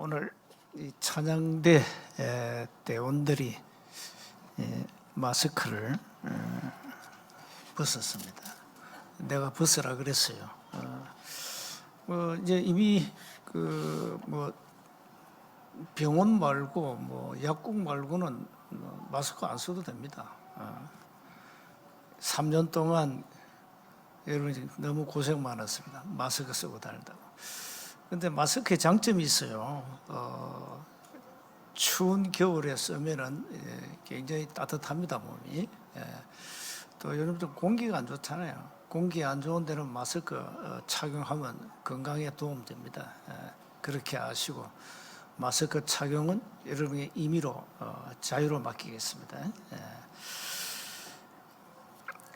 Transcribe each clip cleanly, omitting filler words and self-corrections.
오늘 이 찬양대 대원들이 마스크를 벗었습니다. 내가 벗으라 그랬어요. 이제 이미 병원 말고 약국 말고는 마스크 안 써도 됩니다. 3년 동안 여러분이 너무 고생 많았습니다. 마스크 쓰고 다닌다고. 근데 마스크의 장점이 있어요. 추운 겨울에 쓰면은 굉장히 따뜻합니다, 몸이. 또 여러분들 공기가 안 좋잖아요. 공기 안 좋은 데는 마스크 착용하면 건강에 도움됩니다. 그렇게 아시고 마스크 착용은 여러분의 임의로 자유로 맡기겠습니다.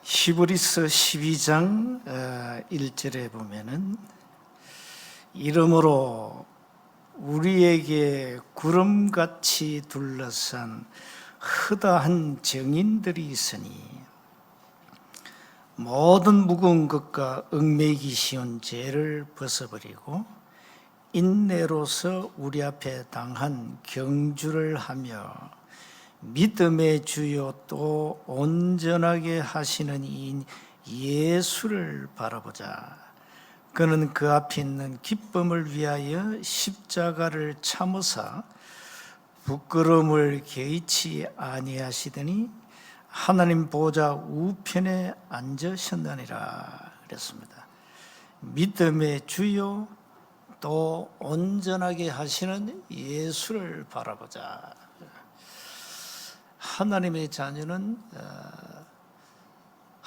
히브리서 12장 1절에 보면은 이러므로 우리에게 구름같이 둘러싼 허다한 정인들이 있으니 모든 무거운 것과 얽매이기 쉬운 죄를 벗어버리고 인내로서 우리 앞에 당한 경주를 하며 믿음의 주요 또 온전하게 하시는 이인 예수를 바라보자. 그는 그 앞에 있는 기쁨을 위하여 십자가를 참으사 부끄러움을 개의치 아니하시더니 하나님 보좌 우편에 앉으셨느니라 그랬습니다. 믿음의 주요 또 온전하게 하시는 예수를 바라보자. 하나님의 자녀는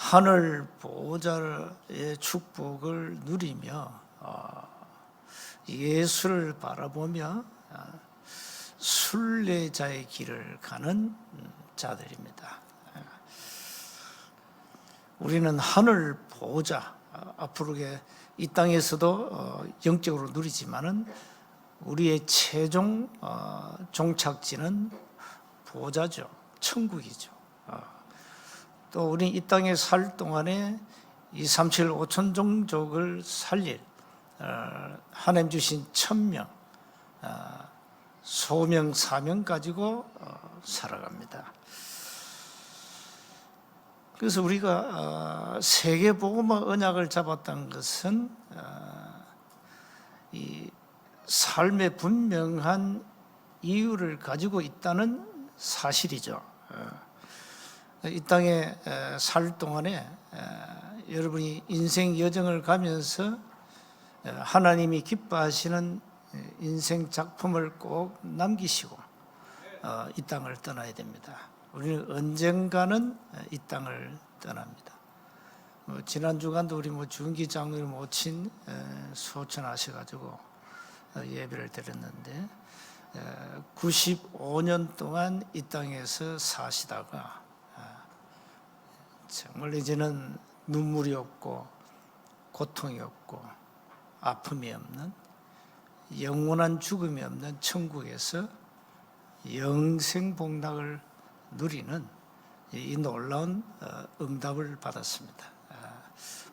하늘 보좌의 축복을 누리며 예수를 바라보며 순례자의 길을 가는 자들입니다. 우리는 하늘 보좌, 앞으로 이 땅에서도 영적으로 누리지만은 우리의 최종 종착지는 보좌죠. 천국이죠. 또 우리 이 땅에 살 동안에 237 5천 종족을 살릴 하나님 주신 1000명 소명 사명 가지고 살아갑니다. 그래서 우리가 세계복음화 언약을 잡았던 것은 이 삶의 분명한 이유를 가지고 있다는 사실이죠. 이 땅에 살 동안에 여러분이 인생 여정을 가면서 하나님이 기뻐하시는 인생 작품을 꼭 남기시고 이 땅을 떠나야 됩니다. 우리는 언젠가는 이 땅을 떠납니다. 지난 주간도 우리 주은기 장로님 모친 소천하셔가지고 예배를 드렸는데 95년 동안 이 땅에서 사시다가 정말 이제는 눈물이 없고 고통이 없고 아픔이 없는 영원한 죽음이 없는 천국에서 영생복락을 누리는 이 놀라운 응답을 받았습니다.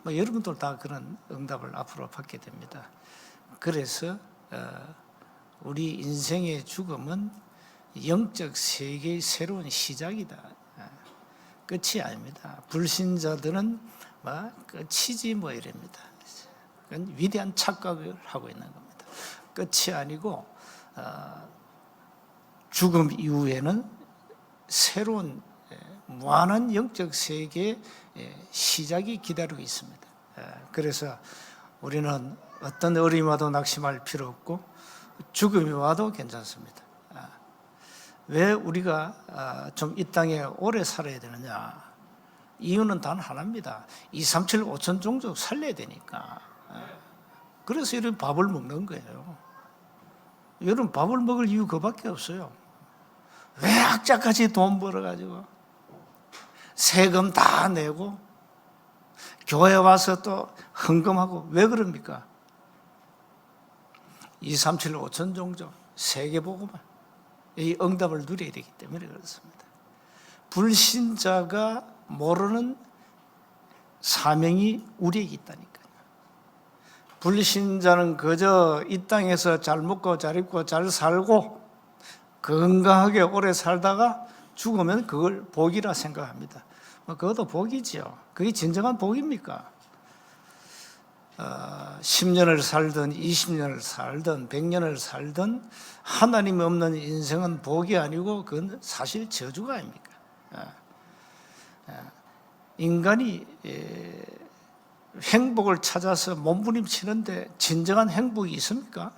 여러분도 다 그런 응답을 앞으로 받게 됩니다. 그래서 우리 인생의 죽음은 영적 세계의 새로운 시작이다. 끝이 아닙니다. 불신자들은 끝이지 이랍니다. 그건 위대한 착각을 하고 있는 겁니다. 끝이 아니고 죽음 이후에는 새로운 무한한 영적 세계의 시작이 기다리고 있습니다. 그래서 우리는 어떤 어려움이 와도 낙심할 필요 없고 죽음이 와도 괜찮습니다. 왜 우리가 좀 이 땅에 오래 살아야 되느냐? 이유는 단 하나입니다. 237 5천 종족 살려야 되니까. 그래서 이런 밥을 먹는 거예요. 여러분 밥을 먹을 이유 그밖에 없어요. 왜 악자까지 돈 벌어가지고 세금 다 내고 교회 와서 또 헌금하고 왜 그럽니까? 237 5천 종족 세계복음화 이 응답을 누려야 되기 때문에 그렇습니다. 불신자가 모르는 사명이 우리에게 있다니까요. 불신자는 그저 이 땅에서 잘 먹고 잘 입고 잘 살고 건강하게 오래 살다가 죽으면 그걸 복이라 생각합니다. 그것도 복이지요. 그게 진정한 복입니까? 10년을 살든 20년을 살든 100년을 살든 하나님이 없는 인생은 복이 아니고 그건 사실 저주가 아닙니까? 인간이 행복을 찾아서 몸부림치는데 진정한 행복이 있습니까?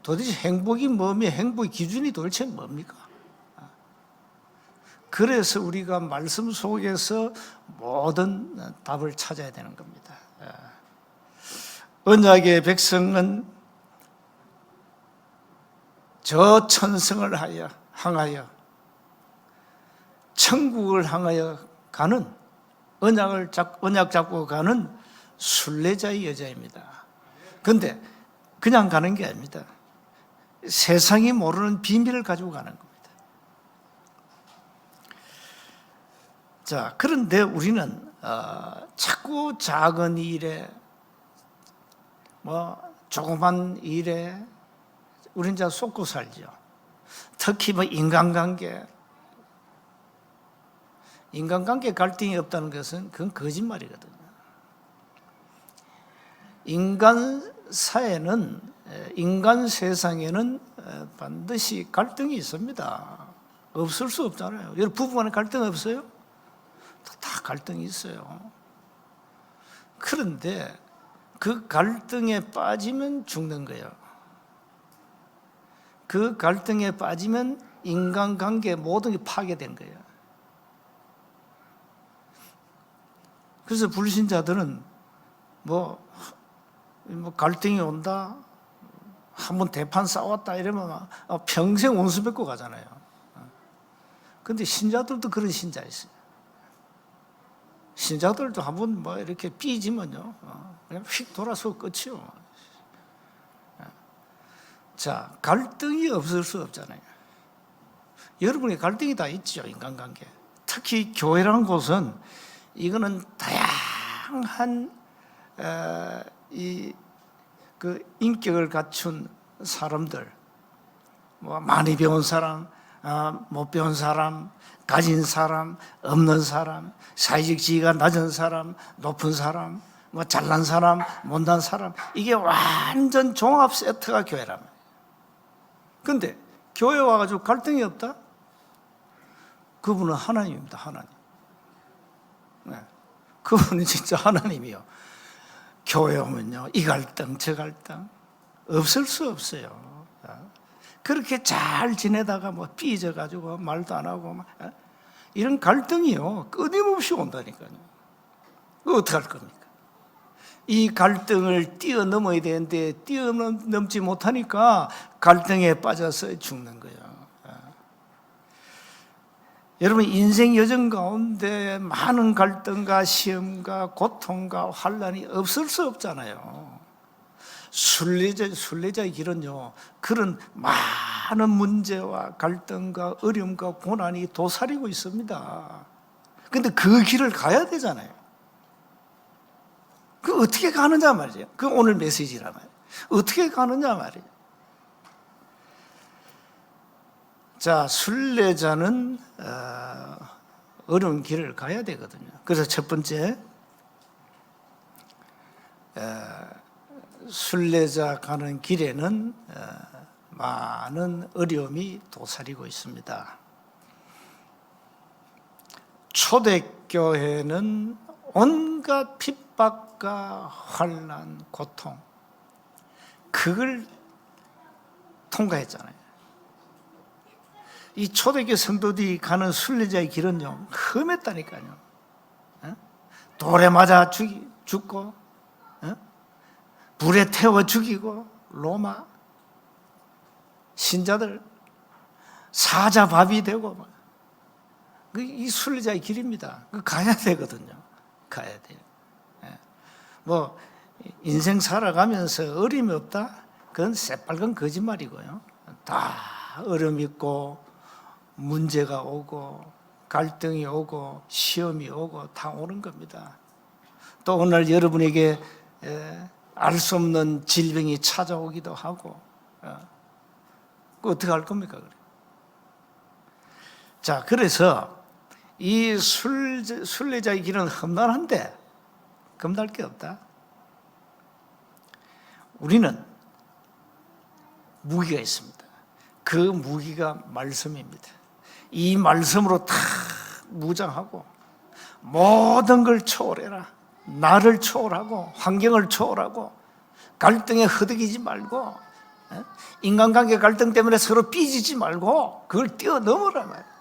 도대체 행복이 뭐며 행복의 기준이 도대체 뭡니까? 그래서 우리가 말씀 속에서 모든 답을 찾아야 되는 겁니다. 언약의 백성은 저 천성을 향하여 천국을 향하여 가는 언약 잡고 가는 순례자의 여자입니다. 그런데 그냥 가는 게 아닙니다. 세상이 모르는 비밀을 가지고 가는 겁니다. 자, 그런데 우리는 자꾸 작은 일에 조그만 일에 우리는 자 속고 살죠. 특히 인간관계 갈등이 없다는 것은 그건 거짓말이거든요. 인간 사회는, 인간 세상에는 반드시 갈등이 있습니다. 없을 수 없잖아요. 여러분 부부간에 갈등 없어요? 다 갈등이 있어요. 그런데 그 갈등에 빠지면 죽는 거예요. 그 갈등에 빠지면 인간관계 모든 게 파괴된 거예요. 그래서 불신자들은 갈등이 온다, 한번 대판 싸웠다 이러면 평생 원수 맺고 가잖아요. 그런데 신자들도 그런 신자 있어요. 신자들도 한번 이렇게 삐지면요, 그냥 휙 돌아서 끝이요. 자, 갈등이 없을 수 없잖아요. 여러분의 갈등이 다 있죠, 인간관계. 특히 교회라는 곳은 이거는 다양한 그 인격을 갖춘 사람들, 많이 배운 사람, 못 배운 사람, 가진 사람, 없는 사람, 사회적 지위가 낮은 사람, 높은 사람, 잘난 사람, 못난 사람, 이게 완전 종합 세트가 교회라면. 그런데 교회 와가지고 갈등이 없다? 그분은 하나님입니다. 하나님. 네. 그분은 진짜 하나님이요. 교회 오면요, 이 갈등 저 갈등 없을 수 없어요. 그렇게 잘 지내다가 삐져가지고 말도 안 하고 이런 갈등이요 끊임없이 온다니까요. 그거 어떡할 겁니까? 이 갈등을 뛰어넘어야 되는데 뛰어넘지 못하니까 갈등에 빠져서 죽는 거예요. 여러분 인생 여정 가운데 많은 갈등과 시험과 고통과 환난이 없을 수 없잖아요. 순례자의 길은요, 그런 많은 문제와 갈등과 어려움과 고난이 도사리고 있습니다. 그런데 그 길을 가야 되잖아요. 그 어떻게 가느냐 말이에요. 그 오늘 메시지란 말이에요. 어떻게 가느냐 말이에요. 자, 순례자는 어려운 길을 가야 되거든요. 그래서 첫 번째, 순례자 가는 길에는 많은 어려움이 도사리고 있습니다. 초대교회는 온갖 핍박과 환난, 고통, 그걸 통과했잖아요. 이 초대교회 성도들이 가는 순례자의 길은요, 험했다니까요. 돌에 맞아 죽고, 불에 태워 죽이고, 로마 신자들 사자밥이 되고, 이 순례자의 길입니다. 가야 되거든요. 가야 돼요. 인생 살아가면서 어려움이 없다? 그건 새빨간 거짓말이고요. 다 어려움 있고, 문제가 오고, 갈등이 오고, 시험이 오고, 다 오는 겁니다. 또 오늘 여러분에게 알 수 없는 질병이 찾아오기도 하고, 그 어떻게 할 겁니까? 그래. 자, 그래서 이 순례자의 길은 험난한데 겁날 게 없다. 우리는 무기가 있습니다. 그 무기가 말씀입니다. 이 말씀으로 다 무장하고 모든 걸 초월해라. 나를 초월하고 환경을 초월하고 갈등에 허덕이지 말고 인간관계 갈등 때문에 서로 삐지지 말고 그걸 뛰어넘으라 말이야.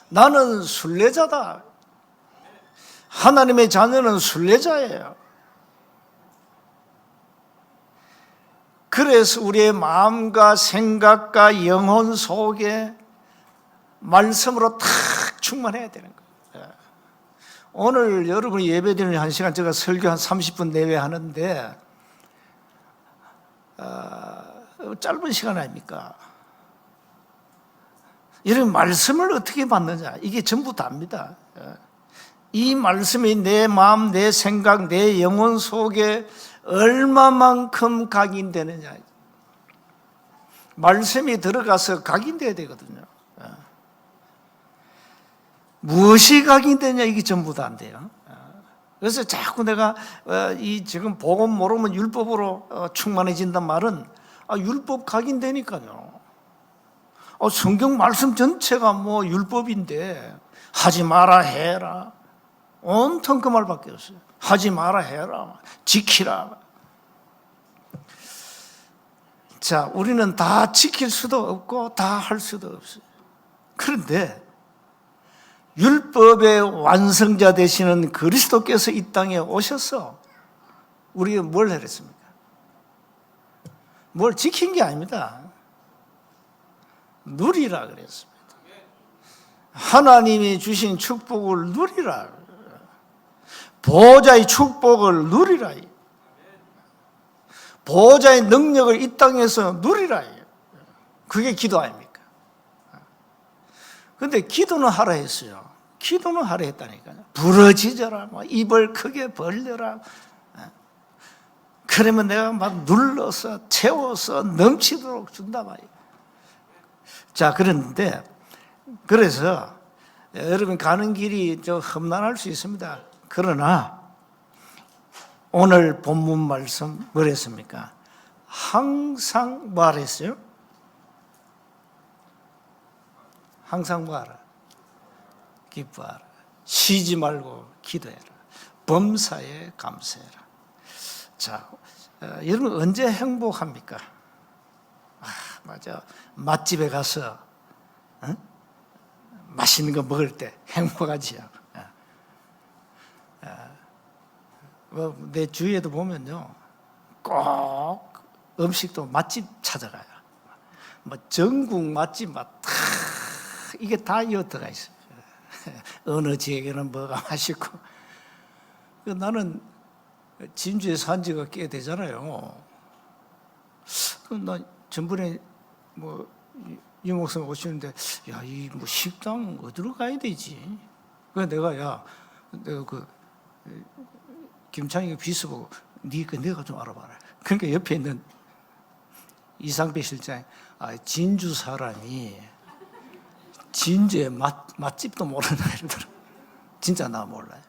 나는 순례자다. 하나님의 자녀는 순례자예요. 그래서 우리의 마음과 생각과 영혼 속에 말씀으로 탁 충만해야 되는 거예요. 오늘 여러분이 예배드리는 1시간 제가 설교 한 30분 내외 하는데 짧은 시간 아닙니까? 이런 말씀을 어떻게 받느냐 이게 전부 다입니다. 이 말씀이 내 마음, 내 생각, 내 영혼 속에 얼마만큼 각인되느냐. 말씀이 들어가서 각인돼야 되거든요. 무엇이 각인되냐 이게 전부 다 안 돼요. 그래서 자꾸 내가 이 지금 복음 모르면 율법으로 충만해진단 말은 율법 각인되니까요. 성경 말씀 전체가 뭐 율법인데 하지 마라 해라 온통 그 말밖에 없어요. 하지 마라 해라 지키라. 자, 우리는 다 지킬 수도 없고 다 할 수도 없어요. 그런데 율법의 완성자 되시는 그리스도께서 이 땅에 오셔서 우리가 뭘 했습니까? 뭘 지킨 게 아닙니다. 누리라 그랬습니다. 하나님이 주신 축복을 누리라. 보호자의 축복을 누리라. 보호자의 능력을 이 땅에서 누리라. 그게 기도 아닙니까? 그런데 기도는 하라 했어요. 기도는 하라 했다니까요. 부러지져라, 입을 크게 벌려라. 그러면 내가 막 눌러서 채워서 넘치도록 준다 말이에요. 자, 그런데 그래서 여러분 가는 길이 좀 험난할 수 있습니다. 그러나 오늘 본문 말씀 뭐랬습니까? 항상 말했어요. 항상 뭐하라? 기뻐하라. 쉬지 말고 기도해라. 범사에 감사해라. 자, 여러분 언제 행복합니까? 맞아. 맛집에 가서 맛있는 거 먹을 때 행복하지요. 내 주위에도 보면요, 꼭 음식도 맛집 찾아가요. 전국 맛집 이게 다 이어들어가 있어요. 어느 지역에는 뭐가 맛있고. 나는 진주에 산 지가 꽤 되잖아요. 나 전번에 이 목사님 오시는데, 야, 이 식당 어디로 가야 되지? 그래서 내가 김창희 비서보고, 내가 좀 알아봐라. 그러니까 옆에 있는 이상배 실장이, 진주 사람이 진주의 맛집도 모르는 애들. 진짜 나 몰라요.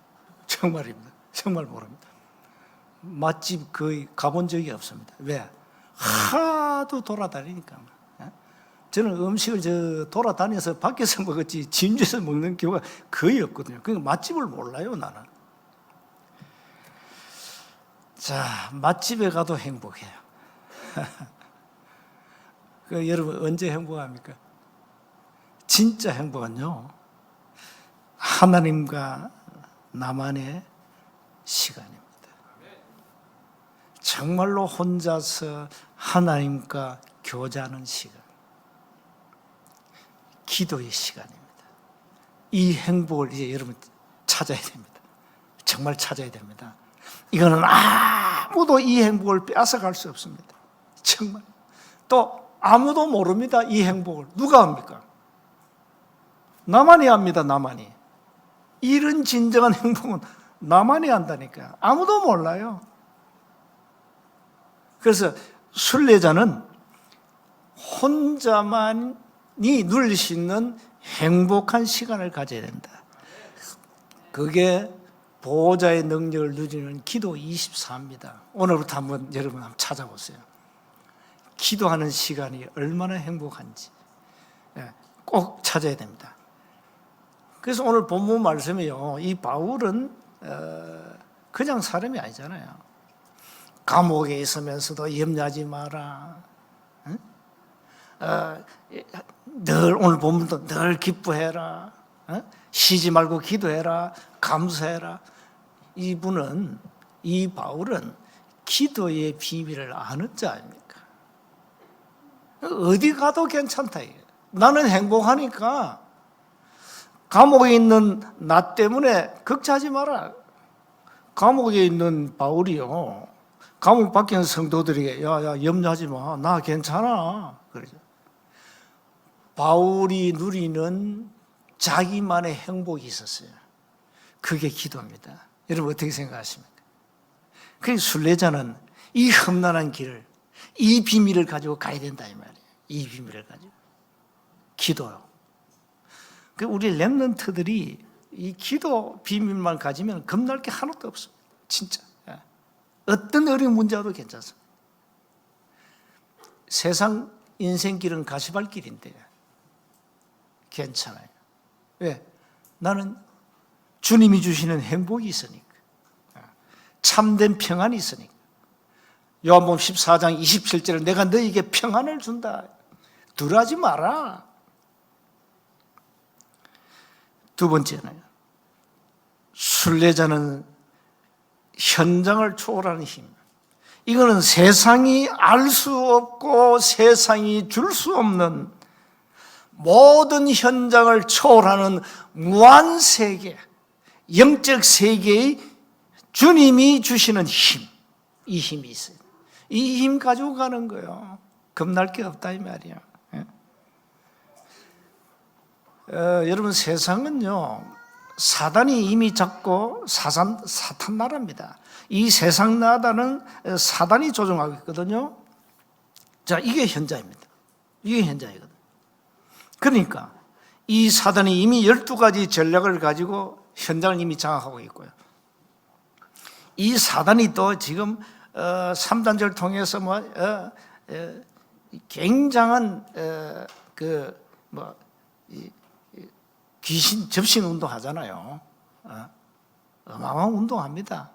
정말입니다. 정말 모릅니다. 맛집 거의 가본 적이 없습니다. 왜? 하도 돌아다니니까. 저는 음식을 돌아다녀서 밖에서 먹었지 진주에서 먹는 경우가 거의 없거든요. 그러니까 맛집을 몰라요, 나는. 자, 맛집에 가도 행복해요. 여러분 언제 행복합니까? 진짜 행복은요, 하나님과 나만의 시간입니다. 정말로 혼자서 하나님과 교제하는 시간, 기도의 시간입니다. 이 행복을 이제 여러분 찾아야 됩니다. 정말 찾아야 됩니다. 이거는 아무도 이 행복을 빼앗아갈 수 없습니다. 정말. 또 아무도 모릅니다. 이 행복을. 누가 합니까? 나만이 합니다. 나만이. 이런 진정한 행복은 나만이 한다니까요. 아무도 몰라요. 그래서 순례자는 혼자만이 누릴 수 있는 행복한 시간을 가져야 된다. 그게 보호자의 능력을 누리는 기도 24입니다. 오늘부터 여러분 한번 찾아보세요. 기도하는 시간이 얼마나 행복한지 꼭 찾아야 됩니다. 그래서 오늘 본문 말씀이요, 이 바울은 그냥 사람이 아니잖아요. 감옥에 있으면서도 염려하지 마라. 늘 오늘 본문도 늘 기뻐해라. 쉬지 말고 기도해라. 감사해라. 이 바울은 기도의 비밀을 아는 자 아닙니까? 어디 가도 괜찮다. 나는 행복하니까 감옥에 있는 나 때문에 걱정하지 마라. 감옥에 있는 바울이요, 감옥 밖에 있는 성도들에게 야 염려하지 마. 나 괜찮아. 그러죠. 바울이 누리는 자기만의 행복이 있었어요. 그게 기도입니다. 여러분 어떻게 생각하십니까? 그 순례자는 이 험난한 길을, 이 비밀을 가지고 가야 된다 이 말이에요. 이 비밀을 가지고 기도요. 우리 렘넌트들이 이 기도 비밀만 가지면 겁날 게 하나도 없습니다. 진짜 어떤 어려운 문제도 괜찮습니다. 세상 인생길은 가시밭길인데 괜찮아요. 왜? 나는 주님이 주시는 행복이 있으니까, 참된 평안이 있으니까. 요한복음 14장 27절에 내가 너에게 평안을 준다. 두려워하지 마라. 두 번째는 순례자는 현장을 초월하는 힘. 이거는 세상이 알 수 없고 세상이 줄 수 없는 모든 현장을 초월하는 무한 세계, 영적 세계의 주님이 주시는 힘, 이 힘이 있어요. 이 힘 가지고 가는 거예요. 겁날 게 없다 이 말이야. 여러분 세상은요, 사단이 이미 잡고 사탄 나라입니다. 이 세상 나라는 사단이 조종하고 있거든요. 자, 이게 현장입니다. 이게 현장이거든요. 그러니까 이 사단이 이미 12가지 전략을 가지고 현장을 이미 장악하고 있고요. 이 사단이 또 지금 3단절 통해서 굉장한 귀신 접신 운동 하잖아요. 어마어마한 운동합니다.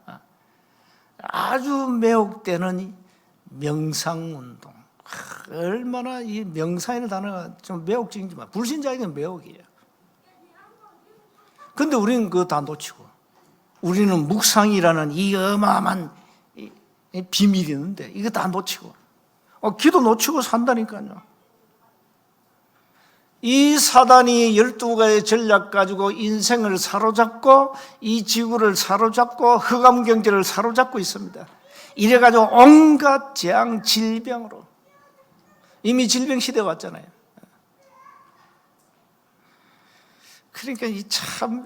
아주 매혹되는 명상 운동. 얼마나 이 명상이라는 단어가 좀 매혹적인지만 불신자에게는 매혹이에요. 그런데 우리는 그거 다 놓치고, 우리는 묵상이라는 이 어마어마한 비밀이 있는데 이거 다 놓치고, 기도 놓치고 산다니까요. 이 사단이 12가지 전략 가지고 인생을 사로잡고 이 지구를 사로잡고 흑암 경제를 사로잡고 있습니다. 이래가지고 온갖 재앙, 질병으로, 이미 질병 시대가 왔잖아요. 그러니까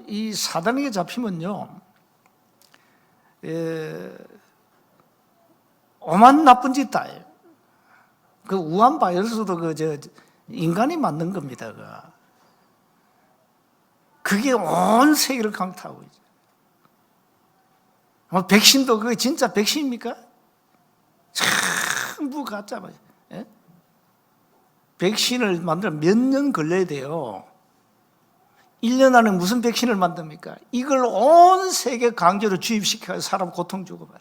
이 사단에게 잡히면요, 오만 나쁜 짓 다 해요. 그 우한 바이러스도 인간이 만든 겁니다. 그게 온 세계를 강타하고 있죠. 백신도 그게 진짜 백신입니까? 전부 가짜 말이에요. 예? 백신을 만들어 몇 년 걸려야 돼요. 1년 안에 무슨 백신을 만듭니까? 이걸 온 세계 강제로 주입시켜서 사람 고통 주고 봐요.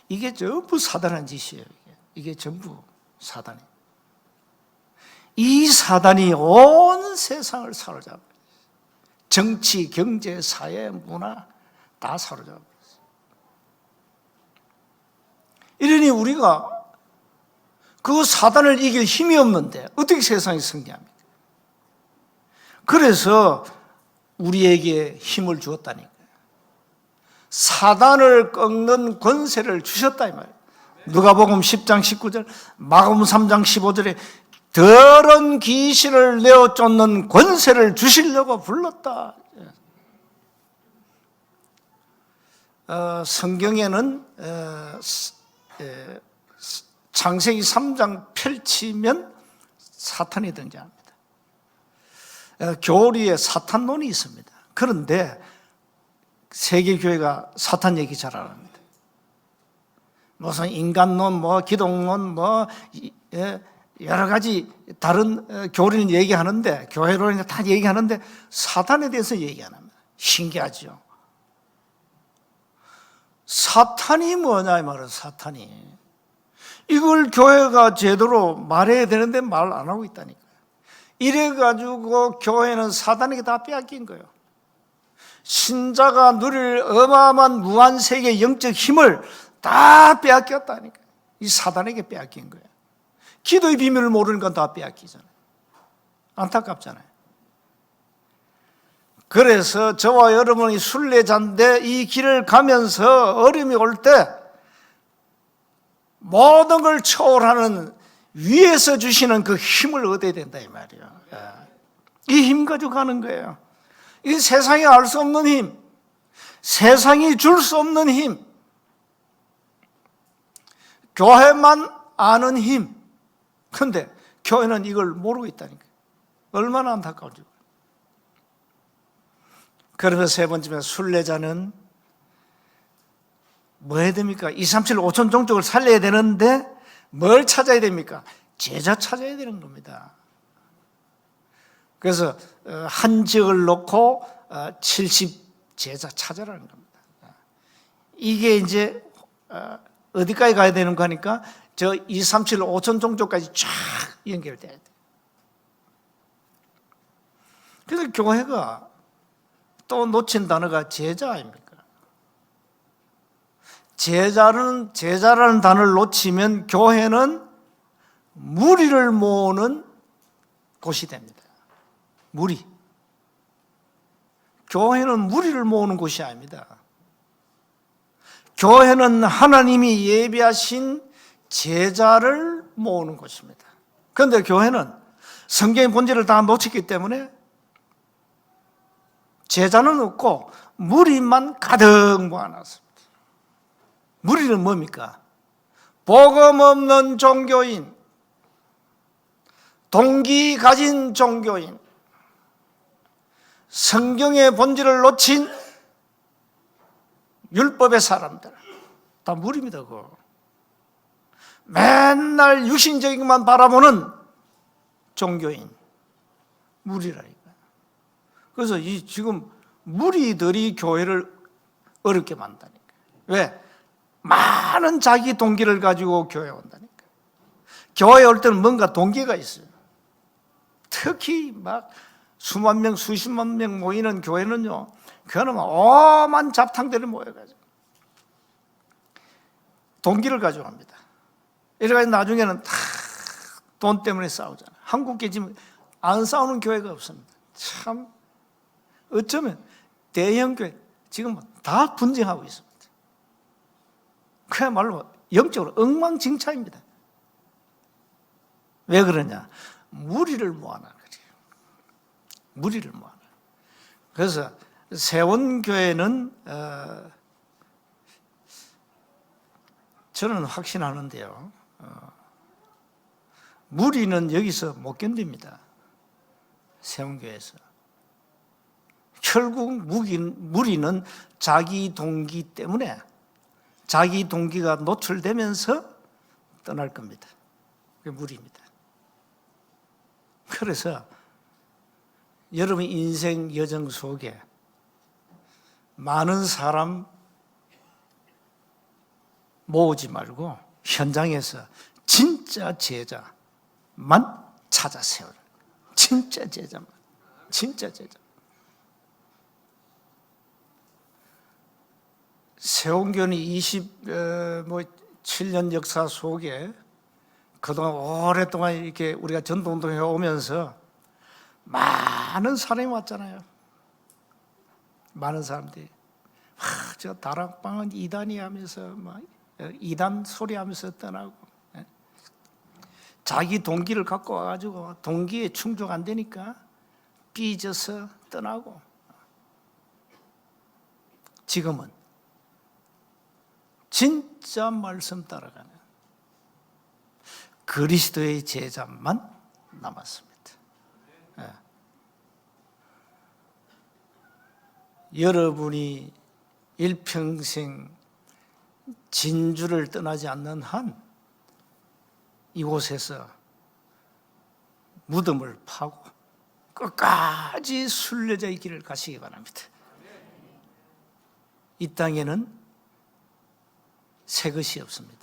이게 전부 사단한 짓이에요. 이게 전부 사단이에요. 이 사단이 온 세상을 사로잡아요. 정치, 경제, 사회, 문화 다 사로잡아요. 이러니 우리가 그 사단을 이길 힘이 없는데 어떻게 세상이 승리합니까? 그래서 우리에게 힘을 주었다니까요. 사단을 꺾는 권세를 주셨다 이 말이에요. 누가복음 10장 19절, 마가복음 3장 15절에 더러운 귀신을 내어 쫓는 권세를 주시려고 불렀다. 성경에는 창세기 3장 펼치면 사탄이 등장합니다. 교리에 사탄론이 있습니다. 그런데 세계교회가 사탄 얘기 잘 안 합니다. 무슨 인간론, 뭐 기독론, 뭐 여러 가지 다른 교리는 얘기하는데, 교회론이나 다 얘기하는데 사탄에 대해서 얘기 안 합니다. 신기하죠. 사탄이 뭐냐 이 말은, 사탄이 이걸 교회가 제대로 말해야 되는데 말 안 하고 있다니까요. 이래가지고 교회는 사탄에게 다 빼앗긴 거예요. 신자가 누릴 어마어마한 무한세계의 영적 힘을 다 빼앗겼다니까요. 이 사탄에게 빼앗긴 거예요. 기도의 비밀을 모르는 건 다 빼앗기잖아요. 안타깝잖아요. 그래서 저와 여러분이 순례자인데 이 길을 가면서 어려움이 올 때 모든 걸 초월하는 위에서 주시는 그 힘을 얻어야 된다 이 말이에요. 이 힘 가지고 가는 거예요. 이 세상이 알 수 없는 힘, 세상이 줄 수 없는 힘, 교회만 아는 힘. 그런데 교회는 이걸 모르고 있다니까. 얼마나 안타까운지. 그래서 세 번째면 순례자는 뭐 해야 됩니까? 237 5천 종족을 살려야 되는데 뭘 찾아야 됩니까? 제자 찾아야 되는 겁니다. 그래서 한 지역을 놓고 70 제자 찾아라는 겁니다. 이게 이제 어디까지 가야 되는 거니까 저 237 5천 종족까지 쫙 연결돼야 돼요. 그래서 교회가 또 놓친 단어가 제자 아닙니까? 제자라는 단어를 놓치면 교회는 무리를 모으는 곳이 됩니다. 무리. 교회는 무리를 모으는 곳이 아닙니다. 교회는 하나님이 예비하신 제자를 모으는 곳입니다. 그런데 교회는 성경의 본질을 다 놓쳤기 때문에 제자는 없고 무리만 가득 모아놨습니다. 무리는 뭡니까? 복음 없는 종교인, 동기 가진 종교인, 성경의 본질을 놓친 율법의 사람들, 다 무리입니다. 그거. 맨날 육신적인 것만 바라보는 종교인, 무리라니까. 그래서 이 지금 무리들이 교회를 어렵게 만다니까. 왜? 많은 자기 동기를 가지고 교회에 온다니까. 교회에 올 때는 뭔가 동기가 있어요. 특히 막 수만 명, 수십만 명 모이는 교회는요, 그거는 오만 잡탕들이 모여가지고 동기를 가져갑니다. 이래가지고 나중에는 다 돈 때문에 싸우잖아요. 한국에 지금 안 싸우는 교회가 없습니다. 참 어쩌면 대형 교회 지금 다 분쟁하고 있습니다. 그야말로 영적으로 엉망진창입니다. 왜 그러냐? 무리를 모아놔 그래요. 무리를 모아놔. 그래서 세원교회는 저는 확신하는데요, 무리는 여기서 못 견딥니다. 세원교회에서. 결국 무리는 자기 동기 때문에 자기 동기가 노출되면서 떠날 겁니다. 그게 무리입니다. 그래서 여러분 인생 여정 속에 많은 사람 모으지 말고 현장에서 진짜 제자만 찾아 세워라. 진짜 제자만. 진짜 제자. 세원교는 27년 역사 속에 그동안 오랫동안 이렇게 우리가 전도운동해 오면서 많은 사람이 왔잖아요. 많은 사람들이. 저 다락방은 이단이 하면서 막 이단 소리 하면서 떠나고, 자기 동기를 갖고 와가지고 동기에 충족 안 되니까 삐져서 떠나고, 지금은 진짜 말씀 따라가는 그리스도의 제자만 남았습니다. 예. 여러분이 일평생 진주를 떠나지 않는 한 이곳에서 무덤을 파고 끝까지 순례자의 길을 가시기 바랍니다. 이 땅에는 새 것이 없습니다.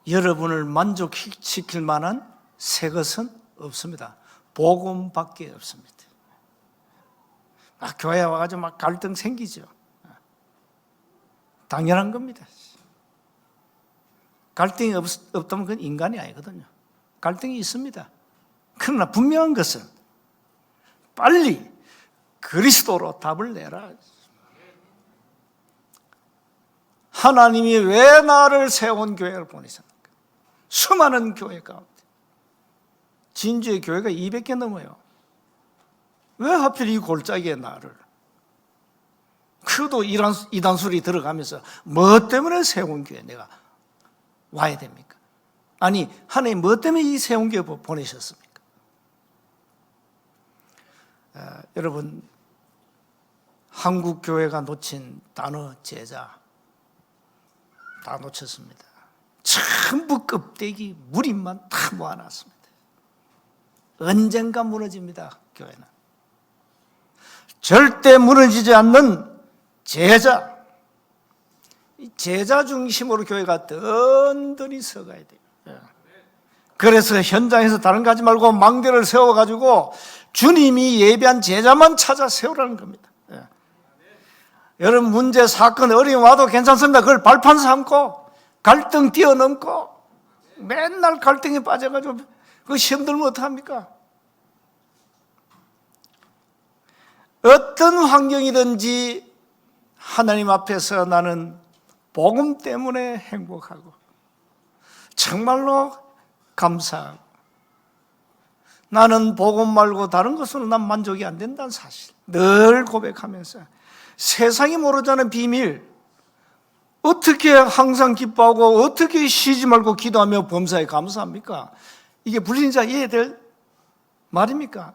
여러분을 만족시킬 만한 새 것은 없습니다. 복음밖에 없습니다. 교회에 와가지고 막 갈등 생기죠. 당연한 겁니다. 갈등이 없다면 그건 인간이 아니거든요. 갈등이 있습니다. 그러나 분명한 것은 빨리 그리스도로 답을 내라. 하나님이 왜 나를 세운 교회를 보내셨는가? 수많은 교회 가운데 진주의 교회가 200개 넘어요. 왜 하필 이 골짜기에 나를? 그도 이단술이 들어가면서 뭐 때문에 세운 교회 내가 와야 됩니까? 아니 하나님 뭐 때문에 이 세운 교회 보내셨습니까? 여러분, 한국 교회가 놓친 단어 제자 다 놓쳤습니다. 전부 껍데기 무림만 다 모아놨습니다. 언젠가 무너집니다. 교회는 절대 무너지지 않는 제자, 제자 중심으로 교회가 든든히 서가야 돼요. 그래서 현장에서 다른 거 하지 말고 망대를 세워가지고 주님이 예비한 제자만 찾아 세우라는 겁니다. 여러분, 문제, 사건, 어려움 와도 괜찮습니다. 그걸 발판 삼고 갈등 뛰어넘고 맨날 갈등에 빠져가지고 그 시험 들면 어떡합니까? 어떤 환경이든지 하나님 앞에서 나는 복음 때문에 행복하고 정말로 감사하고 나는 복음 말고 다른 것으로 난 만족이 안 된다는 사실 늘 고백하면서 세상이 모르지 않은 비밀, 어떻게 항상 기뻐하고 어떻게 쉬지 말고 기도하며 범사에 감사합니까? 이게 불신자 이해될 말입니까?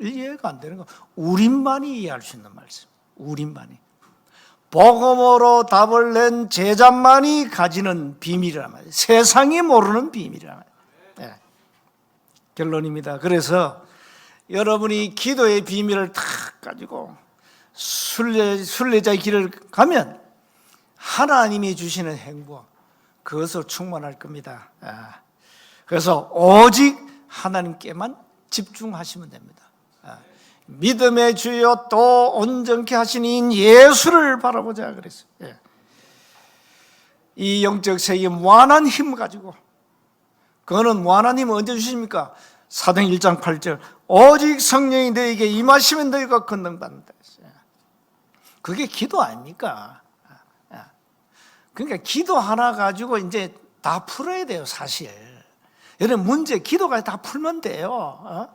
이해가 안 되는 거. 우리만이 이해할 수 있는 말씀. 우리만이. 복음으로 답을 낸 제자만이 가지는 비밀이란 말이에요. 세상이 모르는 비밀이란 말이에요. 네. 결론입니다. 그래서 여러분이 기도의 비밀을 딱 가지고 순례자의 길을 가면 하나님이 주시는 행복, 그것을 충만할 겁니다. 그래서 오직 하나님께만 집중하시면 됩니다. 믿음의 주여 또 온전케 하시는 예수를 바라보자 그랬어요. 이 영적 세계 무한한 힘 가지고, 그거는 무한한 힘을 언제 주십니까? 사도행 1장 8절 오직 성령이 너에게 임하시면 너희가 권능받는다. 그게 기도 아닙니까? 그러니까 기도 하나 가지고 이제 다 풀어야 돼요, 사실. 여러분, 문제 기도가 다 풀면 돼요.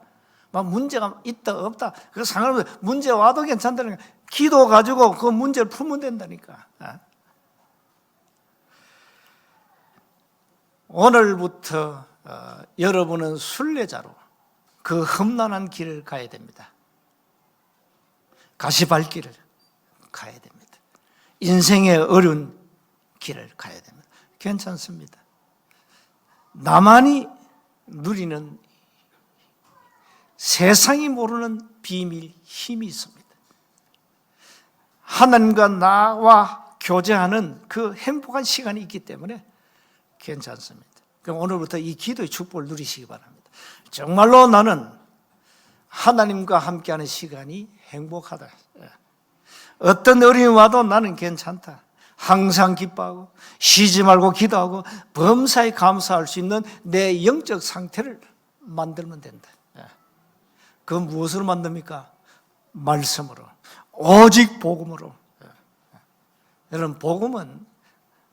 막 문제가 있다 없다 그거 상관없어요. 문제 와도 괜찮다니까. 기도 가지고 그 문제를 풀면 된다니까. 오늘부터 여러분은 순례자로 그 험난한 길을 가야 됩니다. 가시밭길을 가야 됩니다. 인생의 어려운 길을 가야 됩니다. 괜찮습니다. 나만이 누리는 세상이 모르는 비밀, 힘이 있습니다. 하나님과 나와 교제하는 그 행복한 시간이 있기 때문에 괜찮습니다. 그럼 오늘부터 이 기도의 축복을 누리시기 바랍니다. 정말로 나는 하나님과 함께하는 시간이 행복하다. 어떤 어려움이 와도 나는 괜찮다. 항상 기뻐하고 쉬지 말고 기도하고 범사에 감사할 수 있는 내 영적 상태를 만들면 된다. 그건 무엇으로 만듭니까? 말씀으로, 오직 복음으로. 여러분, 복음은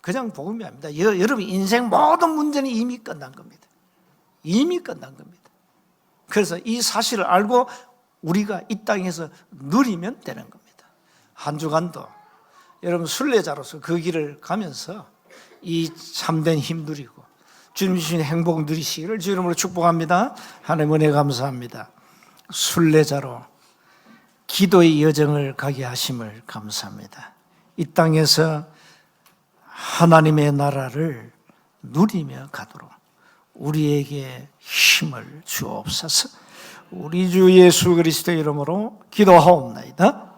그냥 복음이 아닙니다. 여러분 인생 모든 문제는 이미 끝난 겁니다. 이미 끝난 겁니다. 그래서 이 사실을 알고 우리가 이 땅에서 누리면 되는 겁니다. 한 주간도 여러분 순례자로서 그 길을 가면서 이 참된 힘 누리고 주님 주신 행복 누리시기를 주 이름으로 축복합니다. 하나님 은혜 감사합니다. 순례자로 기도의 여정을 가게 하심을 감사합니다. 이 땅에서 하나님의 나라를 누리며 가도록 우리에게 힘을 주옵소서. 우리 주 예수 그리스도의 이름으로 기도하옵나이다.